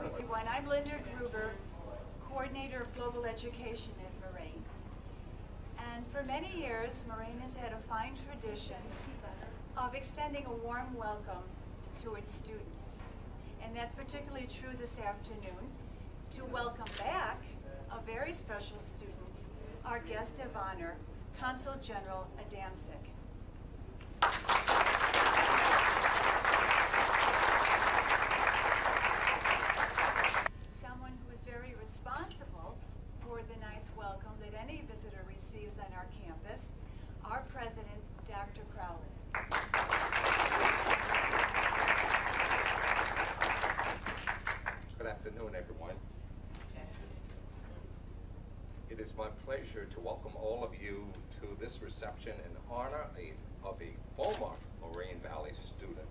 everyone. I'm Linda Gruber, Coordinator of Global Education at Moraine. And for many years, Moraine has had a fine tradition of extending a warm welcome to its students. And that's particularly true this afternoon, to welcome back a very special student, our guest of honor, Consul General Adamczyk. Someone who is very responsible for the nice welcome that any visitor receives on our campus, our president, Dr. Crowley. Good afternoon, everyone. It is my pleasure to welcome all of you to this reception in honor of a former Moraine Valley student.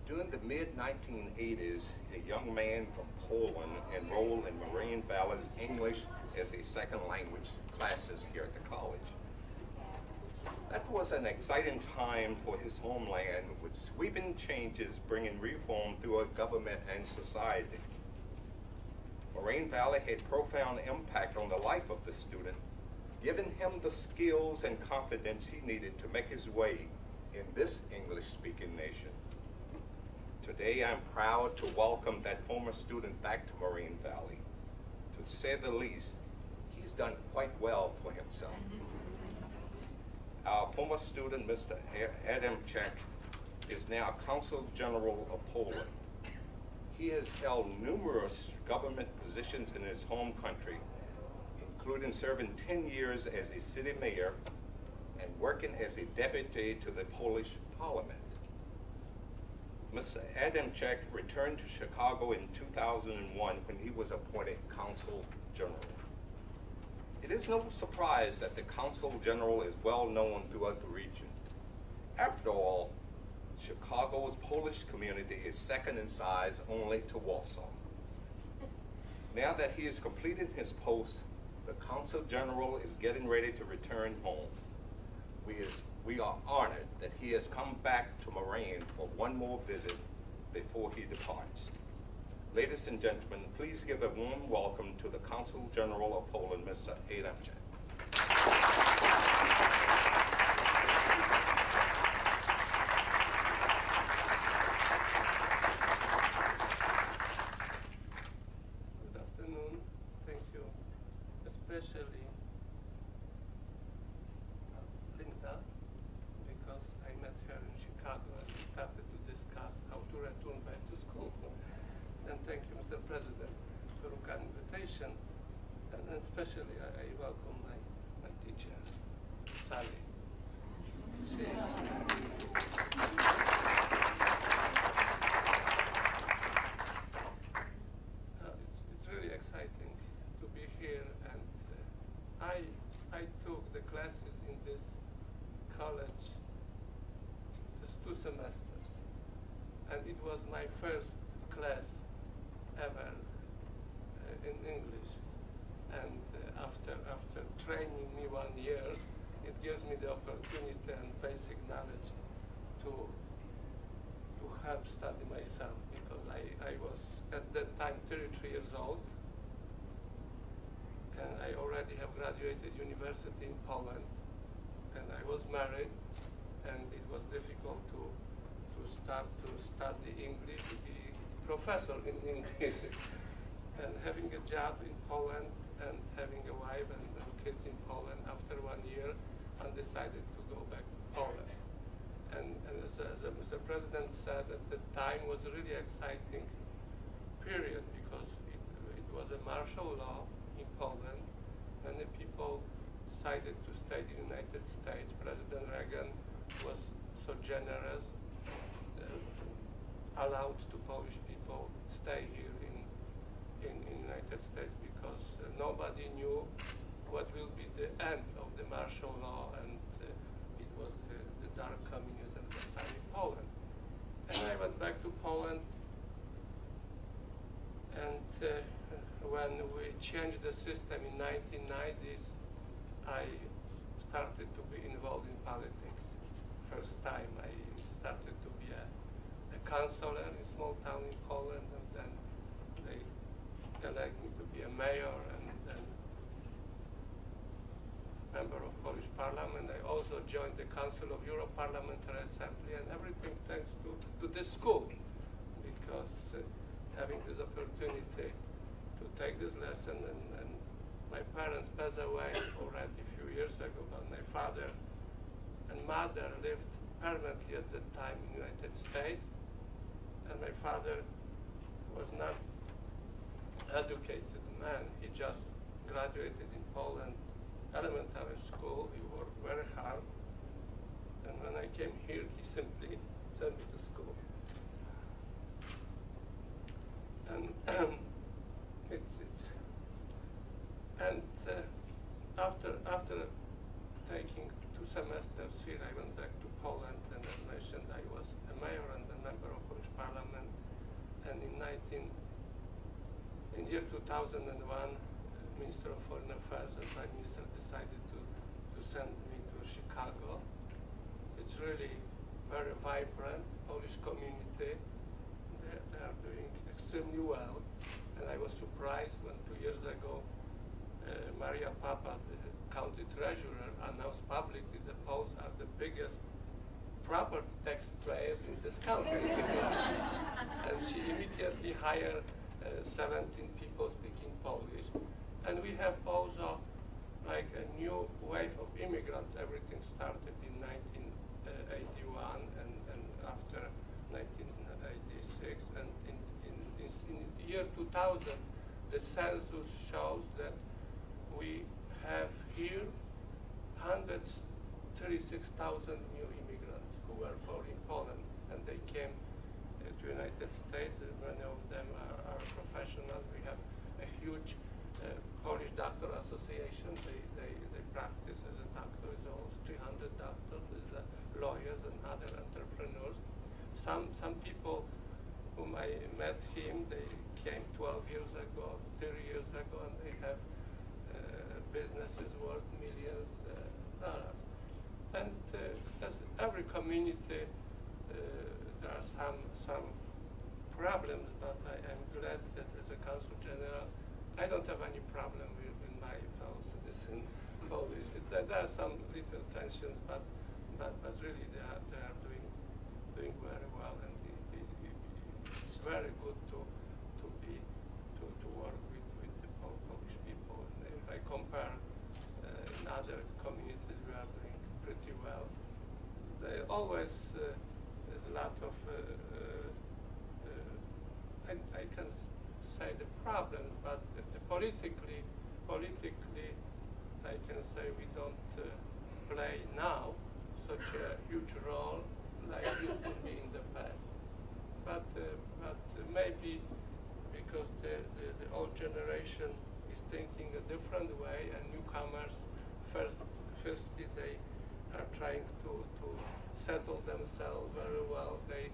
During the mid-1980s, a young man from Poland enrolled in Moraine Valley's English as a second language classes here at the college. That was an exciting time for his homeland, with sweeping changes bringing reform through our government and society. Moraine Valley had profound impact on the life of the student, giving him the skills and confidence he needed to make his way in this English-speaking nation. Today, I'm proud to welcome that former student back to Moraine Valley. To say the least, he's done quite well for himself. Our former student, Mr. Adamczyk, is now Consul General of Poland. He has held numerous government positions in his home country, including serving 10 years as a city mayor and working as a deputy to the Polish Parliament. Mr. Adamczyk returned to Chicago in 2001 when he was appointed Consul General. It is no surprise that the Consul General is well known throughout the region. After all, Chicago's Polish community is second in size only to Warsaw. Now that he has completed his post, the Consul General is getting ready to return home. We are honored that he has come back to Moraine for one more visit before he departs. Ladies and gentlemen, please give a warm welcome to the Consul General of Poland, Mr. Adamczyk. Good afternoon. Thank you. Especially Linda, because I met her in Chicago and we started to discuss how to return back to school. And thank you, Mr. President, for your kind invitation. And especially I welcome my teacher, Sally. It's really exciting to be here, and I took the classes in this college just 2 semesters, and it was my first class ever in English, and after training me 1 year, it gives me the opportunity and basic knowledge to help study myself, because I was at that time 33 years old, and I already have graduated university in Poland, and I was married, and it was difficult to start to study English, to be professor in English. And having a job in Poland and having a wife and kids in Poland, after 1 year, I decided to go back to Poland. And as Mr. President said, at the time was a really exciting period, because it was a martial law in Poland. Many people decided to stay in the United States. President Reagan was so generous, allowed to Polish people stay here in United States, because nobody knew what will be the end of the martial law, and it was the dark communism at that time in Poland. And I went back to Poland, and when we changed the system in 1990s, I started to be involved in politics. First time I councillor in a small town in Poland, and then they elect me to be a mayor and then member of Polish Parliament. I also joined the Council of Europe Parliamentary Assembly, and everything thanks to this school, because having this opportunity to take this lesson, and my parents passed away already a few years ago, but my father and mother lived permanently at that time in the United States, and my father was not educated man. He just graduated in Poland, elementary school. He worked very hard, and when I came here, he simply sent me to school. And after taking 2 semesters here, I went back to Poland, and as mentioned, I was a mayor and a member of Polish Parliament. And in year 2001, Minister of Foreign Affairs and Prime Minister decided to send me to Chicago. It's really very vibrant Polish community. They are doing extremely well, and I was surprised when 2 years ago Maria Papas, the county treasurer, announced publicly the Poles are the biggest property tax payers in this country. And she immediately hired 17 people speaking Polish. And we have also like a new wave of immigrants. Everything started in 1981 and after 1986. And in the year 2000, the census shows that we have here 136,000 new immigrants who were born in Poland, and they came to the United States. Many of them are professionals. We have a huge Polish Doctor Association. They practice as a doctor. It's almost 300 doctors. There's lawyers and other entrepreneurs. Some people whom I met him, they came 12 years ago, 30 years ago, and they have businesses worth millions dollars. And as every community, there are some problems, but I am glad that as a Consul General, I don't have any problem with my fellow citizens Polish. There are some little tensions, but really they are doing very well, and it's very good to work with the Polish people. And if I compare in other communities, we are doing pretty well. There always there's a lot of I can say the problems, but politically, I can say we don't play now such a huge role like it used to be in the past. But maybe because the old generation is thinking a different way, and newcomers, firstly they are trying to settle themselves very well. They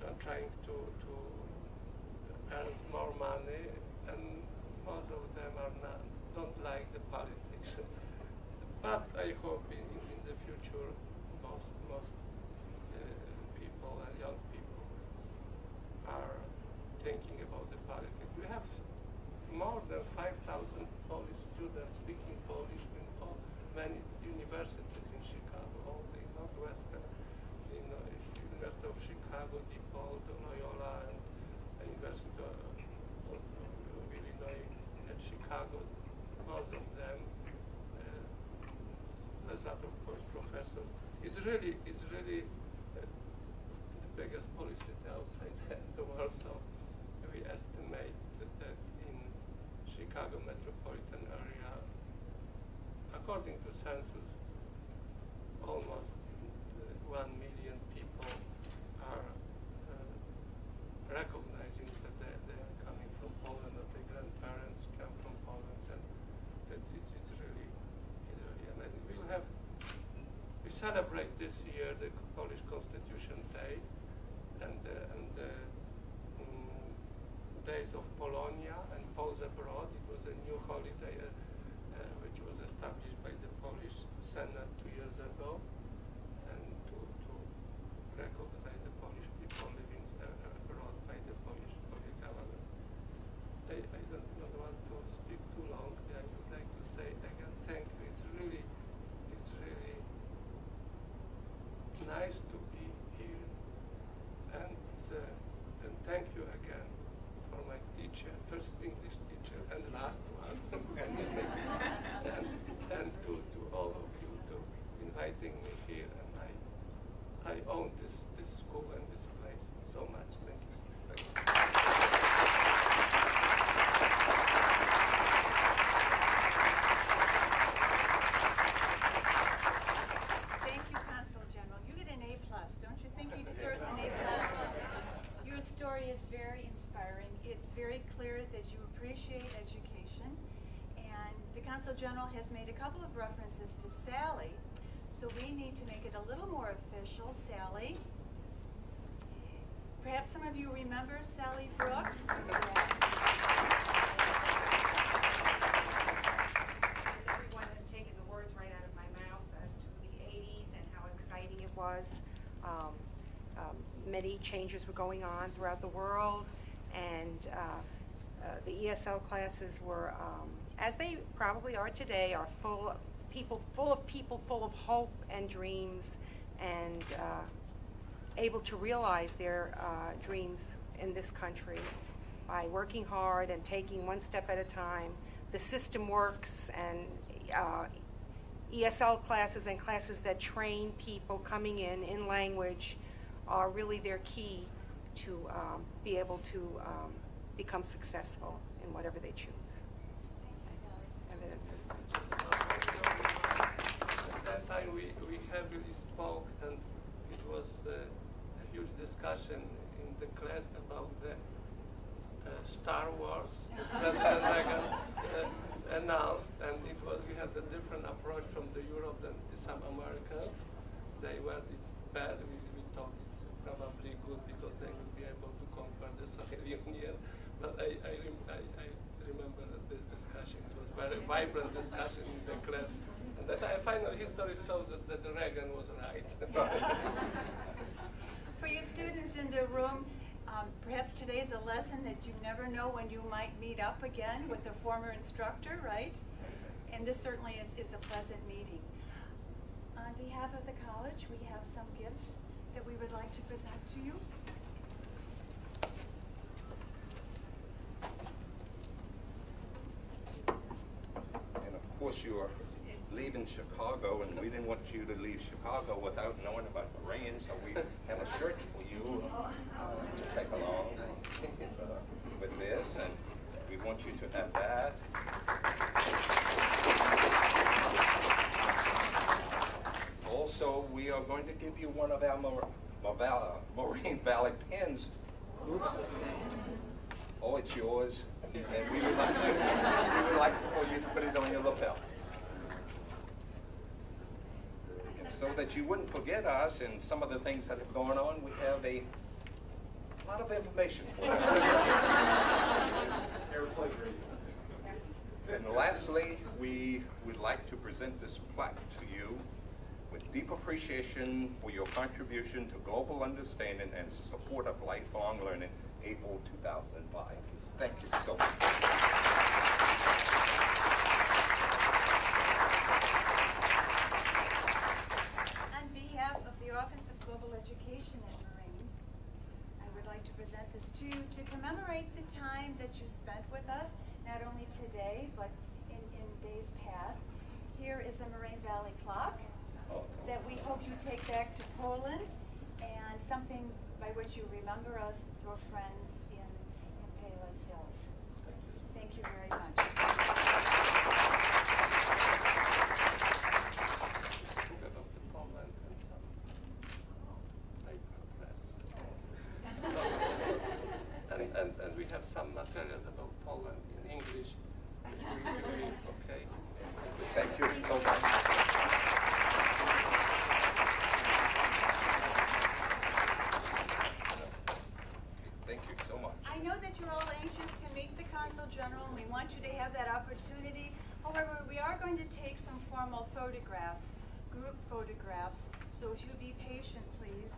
are trying to earn more money, and most of them don't like the politics. But I hope in the future most people and young people are thinking about the politics. We have more than 5,000 Polish students speaking Polish in many universities in Chicago, all the Northwestern, University of Chicago, DePaul, Loyola, and University of Illinois at Chicago. Most of them, there's a lot of Polish professors. It's really the biggest Polish city outside the world. So we estimate that in Chicago metropolitan area, according to census, almost 1 million people are recognizing that they are coming from Poland, or their grandparents come from Poland, and that it's really amazing. We celebrate this year the Polish Constitution Day and Days of Polonia and Poles Abroad. It was a new holiday which was established by the Polish Senate 2 years ago, and to recognize the Polish people nice to be here. And thank you again for my teacher, first English teacher and last one. and to all of you to inviting me here. And I own this school and this place so much. Thank you. Thank you. Thank you, Consul General. You get an A+. Don't you think he deserves an A+? Your story is very inspiring. It's very clear that you appreciate education. And the Consul General has made a couple of references to Sally. So we need to make it a little more official. Sally. Perhaps some of you remember Sally Brooks. Everyone has taken the words right out of my mouth as to the 80s and how exciting it was. Many changes were going on throughout the world, and the ESL classes were, as they probably are today, are full of people full of hope and dreams, and able to realize their dreams in this country by working hard and taking one step at a time. The system works, and ESL classes and classes that train people coming in language are really their key to be able to become successful in whatever they choose. Evidence. At that time we heavily spoke, and it was a huge discussion in the class about the Star Wars that President Reagan announced, and we had a different approach from the Europe than some Americans. They were, it's bad, we thought it's probably good because they will be able to conquer the Soviet Union. But I remember that this discussion, it was very vibrant discussion in the class. And then finally history shows that Reagan was right. For you students in the room, perhaps today is a lesson that you never know when you might meet up again with a former instructor, right? And this certainly is a pleasant meeting. On behalf of the college, we have some gifts that we would like to present to you. And of course, you're leaving Chicago, and we didn't want you to leave Chicago without knowing about Moraine, so we have a shirt for you to take along with this, and we want you to have that. Also, we are going to give you one of our Moraine Valley pens. Oops. Oh, it's yours, and we would like for you to put it on your lapel. So that you wouldn't forget us and some of the things that have gone on, we have a lot of information for you. And lastly, we would like to present this plaque to you with deep appreciation for your contribution to global understanding and support of lifelong learning, April 2005. Thank you so much. Office of Global Education at Moraine, I would like to present this to you to commemorate the time that you spent with us, not only today, but in days past. Here is a Moraine Valley clock that we hope you take back to Poland, and something by which you remember us, your friends in Palos Hills. Thank you very much. And we have some materials about Poland in English, which we will read, okay? Thank you so much. Thank you so much. I know that you're all anxious to meet the Consul General, and we want you to have that opportunity. However, we are going to take some formal photographs, group photographs, so if you'd be patient, please.